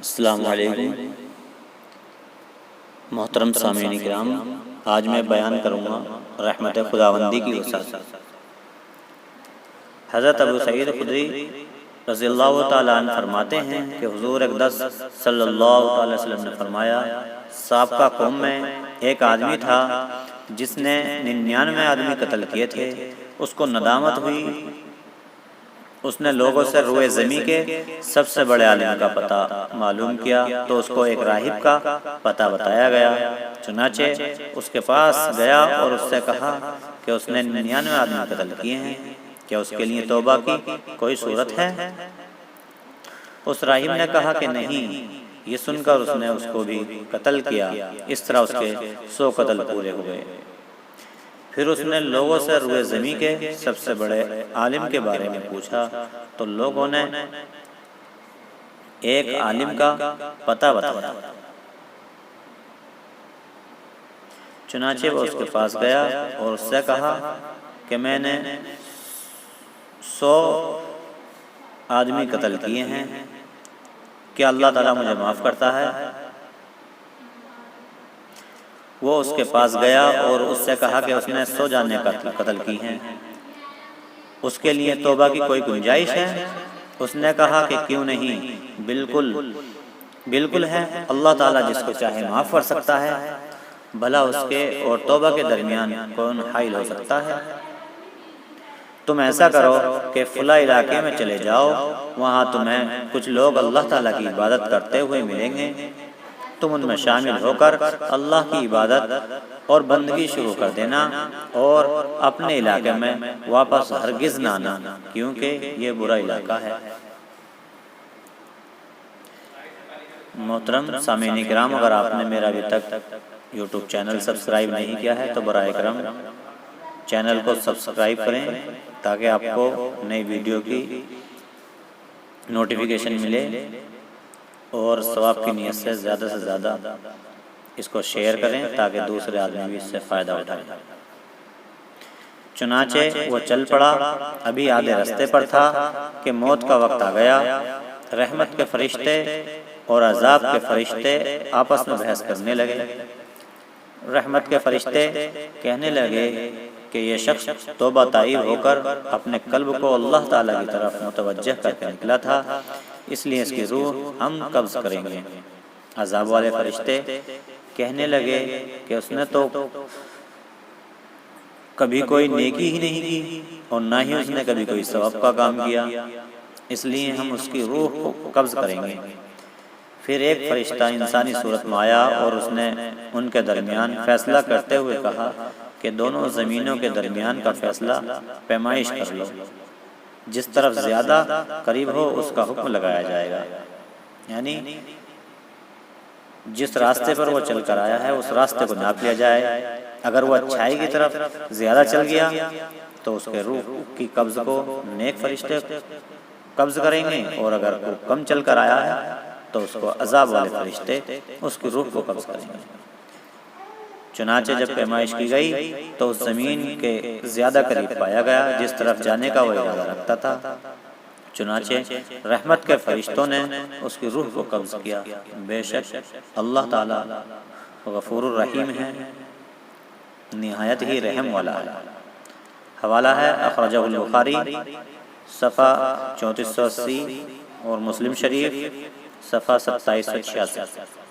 السلام علیکم محترم سامعین کرام، آج میں بیان کروں گا رحمت خداوندی کی وسعت۔ حضرت ابو سعید خدری رضی اللہ تعالیٰ عنہ فرماتے ہیں کہ حضور اقدس صلی اللہ علیہ وسلم نے فرمایا، سابقہ قوم میں ایک آدمی تھا جس نے 99 آدمی قتل کیے تھے۔ اس کو ندامت ہوئی، اس نے لوگوں سے روئے زمین کے سب سے بڑے عالم کا پتہ معلوم کیا تو اس کو ایک راہب کا پتہ بتایا گیا۔ چنانچہ اس کے پاس گیا اور اس سے کہا کہ اس نے 99 آدمی قتل کیے ہیں، کیا اس کے لیے توبہ کی کوئی صورت ہے؟ اس راہب نے کہا کہ نہیں۔ یہ سن کر اس نے اس کو بھی قتل کیا۔ اس طرح اس کے 100 قتل پورے ہوئے۔ پھر اس نے لوگوں سے روئے زمین کے سب سے بڑے عالم کے بارے میں پوچھا تو لوگوں نے ایک عالم کا پتہ بتایا۔ چنانچہ وہ اس کے پاس گیا اور اس سے کہا کہ میں نے 100 آدمی قتل کیے ہیں، کیا اللہ تعالیٰ مجھے معاف کرتا ہے؟ وہ اس کے پاس گیا اور اس سے کہا کہ اس نے 100 جانیں قتل کی ہیں، اس کے لیے توبہ کی کوئی گنجائش ہے؟ اس نے کہا کہ کیوں نہیں، بالکل ہے، اللہ تعالیٰ جس کو چاہے معاف کر سکتا ہے، بھلا اس کے اور توبہ کے درمیان کون حائل ہو سکتا ہے؟ تم ایسا کرو کہ فلاں علاقے میں چلے جاؤ، وہاں تمہیں کچھ لوگ اللہ تعالیٰ کی عبادت کرتے ہوئے ملیں گے، تم ان میں شامل ہو کر اللہ کی عبادت اور بندگی شروع کر دینا اور اپنے علاقے میں واپس ہرگز نہ آنا، کیونکہ یہ برا علاقہ ہے۔ محترم سامعین کرام، اگر آپ نے میرا ابھی تک یوٹیوب چینل سبسکرائب نہیں کیا ہے تو برائے کرم چینل کو سبسکرائب کریں تاکہ آپ کو نئی ویڈیو کی نوٹیفیکیشن ملے، اور ثواب کی نیت سے زیادہ اس کو شیئر کریں تاکہ دوسرے آدمی بھی اس سے فائدہ اٹھائیں۔ چنانچہ وہ چل پڑا، ابھی آدھے رستے پر تھا کہ موت کا وقت آ گیا۔ رحمت کے فرشتے اور عذاب کے فرشتے آپس میں بحث کرنے لگے۔ رحمت کے فرشتے کہنے لگے کہ یہ شخص توبہ طائب ہو کر اپنے قلب کو اللہ تعالیٰ کی طرف متوجہ کر کے نکلا تھا، اس لیے اس کی روح ہم قبض کریں گے۔ عذاب والے فرشتے کہنے لگے کہ اس نے تو کبھی کوئی نیکی ہی نہیں کی اور نہ ہی اس نے کبھی کوئی ثواب کا کام کیا، اس لیے ہم اس کی روح کو قبض کریں گے۔ پھر ایک فرشتہ انسانی صورت میں آیا اور اس نے ان کے درمیان فیصلہ کرتے ہوئے کہا کہ دونوں زمینوں کے درمیان کا فیصلہ پیمائش کر لو، جس طرف زیادہ قریب ہو اس کا حکم لگایا جائے گا، یعنی جس راستے پر وہ چل کر آیا ہے اس راستے کو ناپ لیا جائے۔ اگر وہ اچھائی کی طرف زیادہ چل گیا تو اس کے روح کی قبض کو نیک فرشتے قبض کریں گے، اور اگر وہ کم چل کر آیا ہے تو اس کو عذاب والے فرشتے اس کی روح کو قبض کریں گے۔ چنانچہ جب پیمائش کی گئی تو اس زمین کے زیادہ قریب پایا گیا جس طرف جانے کا وہ ارادہ رکھتا تھا۔ چنانچہ رحمت کے فرشتوں نے اس کی روح کو قبض کیا۔ بے شک اللہ تعالی غفور الرحیم ہے، نہایت ہی رحم والا ہے۔ حوالہ ہے اخرجہ البخاری صفحہ 3480 اور مسلم شریف صفحہ 2786۔